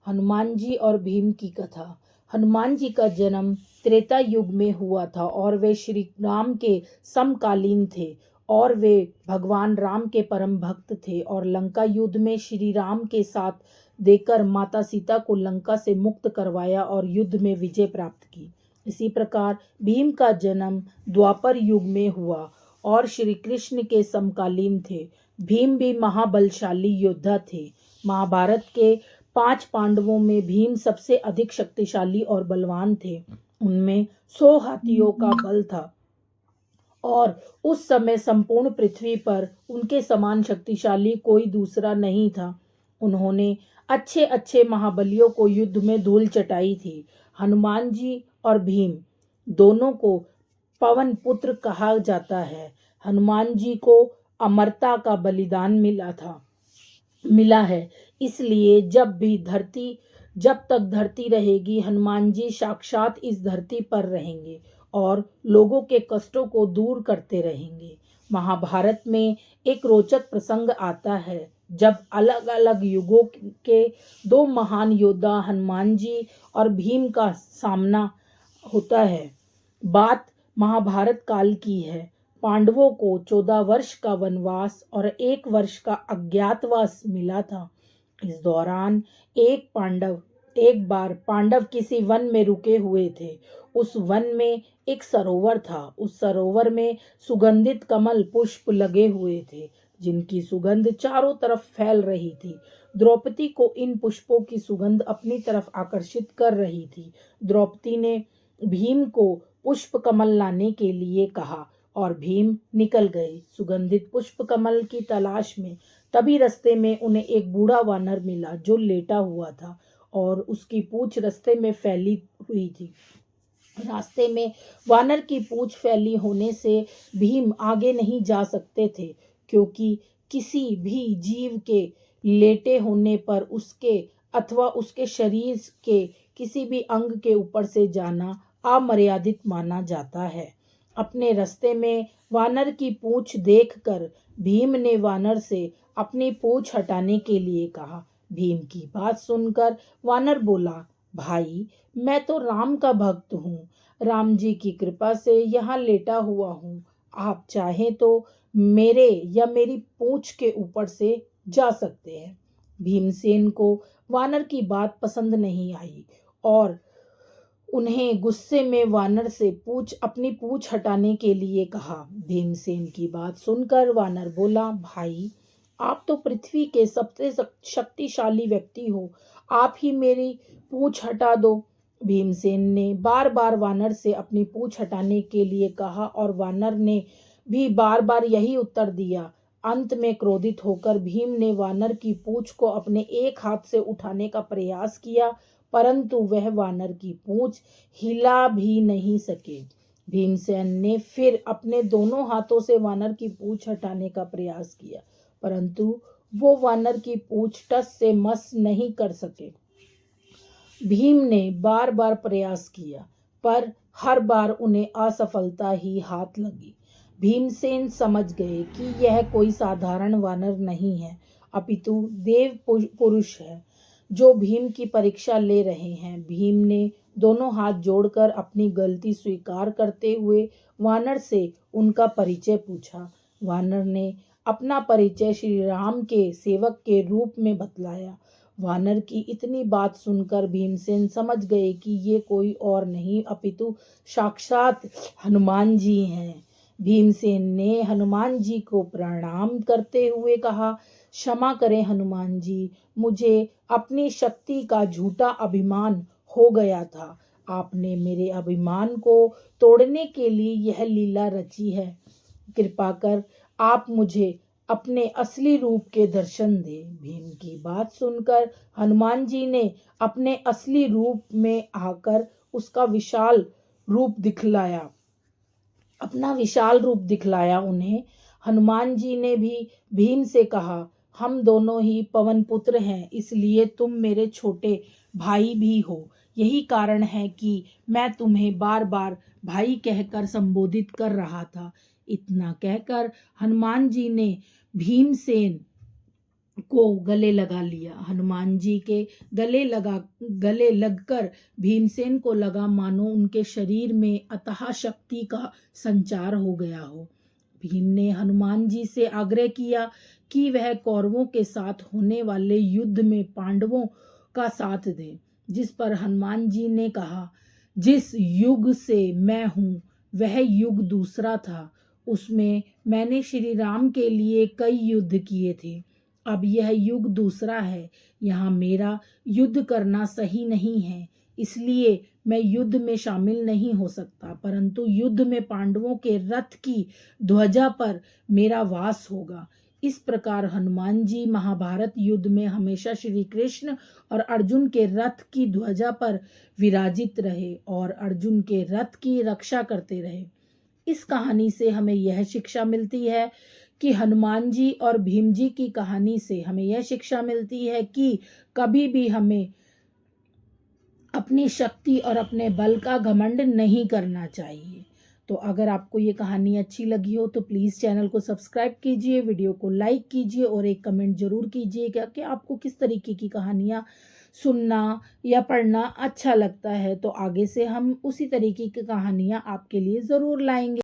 हनुमान जी और भीम की कथा। हनुमान जी का जन्म त्रेता युग में हुआ था और वे श्री राम के समकालीन थे और वे भगवान राम के परम भक्त थे और लंका युद्ध में श्री राम के साथ देकर माता सीता को लंका से मुक्त करवाया और युद्ध में विजय प्राप्त की। इसी प्रकार भीम का जन्म द्वापर युग में हुआ और श्री कृष्ण के समकालीन थे। भीम भी महाबलशाली योद्धा थे। महाभारत के 5 पांडवों में भीम सबसे अधिक शक्तिशाली और बलवान थे। उनमें 100 हाथियों का बल था और उस समय संपूर्ण पृथ्वी पर उनके समान शक्तिशाली कोई दूसरा नहीं था। उन्होंने अच्छे अच्छे महाबलियों को युद्ध में धूल चटाई थी। हनुमान जी और भीम दोनों को पवन पुत्र कहा जाता है। हनुमान जी को अमरता का बलिदान मिला है। इसलिए जब तक धरती रहेगी हनुमान जी साक्षात इस धरती पर रहेंगे और लोगों के कष्टों को दूर करते रहेंगे। महाभारत में एक रोचक प्रसंग आता है जब अलग अलग युगों के 2 महान योद्धा हनुमान जी और भीम का सामना होता है। बात महाभारत काल की है। पांडवों को 14 वर्ष का वनवास और 1 वर्ष का अज्ञातवास मिला था। इस दौरान एक बार पांडव किसी वन में रुके हुए थे। उस वन में एक सरोवर था। उस सरोवर में सुगंधित कमल पुष्प लगे हुए थे जिनकी सुगंध चारों तरफ फैल रही थी। द्रौपदी को इन पुष्पों की सुगंध अपनी तरफ आकर्षित कर रही थी। द्रौपदी ने भीम को पुष्प कमल लाने के लिए कहा और भीम निकल गए सुगंधित पुष्प कमल की तलाश में। तभी रास्ते में उन्हें एक बूढ़ा वानर मिला जो लेटा हुआ था और उसकी पूंछ रास्ते में फैली हुई थी। रास्ते में वानर की पूंछ फैली होने से भीम आगे नहीं जा सकते थे, क्योंकि किसी भी जीव के लेटे होने पर उसके अथवा उसके शरीर के किसी भी अंग के ऊपर से जाना अमर्यादित माना जाता है। अपने रास्ते में वानर की पूंछ देखकर भीम ने वानर से अपनी पूंछ हटाने के लिए कहा। भीम की बात सुनकर वानर बोला, भाई, मैं तो राम का भक्त हूँ। राम जी की कृपा से यहाँ लेटा हुआ हूँ। आप चाहें तो मेरे या मेरी पूंछ के ऊपर से जा सकते हैं। भीमसेन को वानर की बात पसंद नहीं आई और उन्हें गुस्से में वानर से अपनी पूंछ हटाने के लिए कहा। भीमसेन की बात सुनकर वानर बोला, भाई, आप तो पृथ्वी के सबसे शक्तिशाली व्यक्ति हो, आप ही मेरी पूंछ हटा दो। भीमसेन ने बार बार वानर से अपनी पूंछ हटाने के लिए कहा और वानर ने भी बार बार यही उत्तर दिया। अंत में क्रोधित होकर भीम ने वानर की पूंछ को अपने एक हाथ से उठाने का प्रयास किया, परंतु वह वानर की पूंछ हिला भी नहीं सके। भीमसेन ने फिर अपने दोनों हाथों से वानर की पूंछ हटाने का प्रयास किया, परंतु वो वानर की पूंछ टस से मस नहीं कर सके। भीम ने बार बार प्रयास किया, पर हर बार उन्हें असफलता ही हाथ लगी। भीमसेन समझ गए कि यह कोई साधारण वानर नहीं है, अपितु देव पुरुष है जो भीम की परीक्षा ले रहे हैं। भीम ने दोनों हाथ जोड़कर अपनी गलती स्वीकार करते हुए वानर से उनका परिचय पूछा। वानर ने अपना परिचय श्री राम के सेवक के रूप में बतलाया। वानर की इतनी बात सुनकर भीमसेन समझ गए कि ये कोई और नहीं अपितु साक्षात हनुमान जी हैं। भीमसेन ने हनुमान जी को प्रणाम करते हुए कहा, क्षमा करें हनुमान जी, मुझे अपनी शक्ति का झूठा अभिमान हो गया था। आपने मेरे अभिमान को तोड़ने के लिए यह लीला रची है। कृपा कर आप मुझे अपने असली रूप के दर्शन दे। भीम की बात सुनकर हनुमान जी ने अपने असली रूप में आकर अपना विशाल रूप दिखलाया उन्हें। हनुमान जी ने भी भीम से कहा, हम दोनों ही पवन पुत्र हैं, इसलिए तुम मेरे छोटे भाई भी हो। यही कारण है कि मैं तुम्हें बार बार भाई कहकर संबोधित कर रहा था। इतना कहकर हनुमान जी ने भीमसेन को गले लगा लिया। हनुमान जी के गले लगकर भीमसेन को लगा मानो उनके शरीर में अथाह शक्ति का संचार हो गया हो। भीम ने हनुमान जी से आग्रह किया कि वह कौरवों के साथ होने वाले युद्ध में पांडवों का साथ दें, जिस पर हनुमान जी ने कहा, जिस युग से मैं हूँ वह युग दूसरा था, उसमें मैंने श्री राम के लिए कई युद्ध किए थे। अब यह युग दूसरा है, यहाँ मेरा युद्ध करना सही नहीं है, इसलिए मैं युद्ध में शामिल नहीं हो सकता, परंतु युद्ध में पांडवों के रथ की ध्वजा पर मेरा वास होगा। इस प्रकार हनुमान जी महाभारत युद्ध में हमेशा श्री कृष्ण और अर्जुन के रथ की ध्वजा पर विराजित रहे और अर्जुन के रथ की रक्षा करते रहे। इस कहानी से हमें यह शिक्षा मिलती है कि हनुमान जी और भीम जी की कहानी से हमें यह शिक्षा मिलती है कि कभी भी हमें अपनी शक्ति और अपने बल का घमंड नहीं करना चाहिए। तो अगर आपको ये कहानी अच्छी लगी हो तो प्लीज़ चैनल को सब्सक्राइब कीजिए, वीडियो को लाइक कीजिए और एक कमेंट ज़रूर कीजिएगा कि आपको किस तरीके की कहानियाँ सुनना या पढ़ना अच्छा लगता है। तो आगे से हम उसी तरीके की कहानियाँ आपके लिए ज़रूर लाएंगे।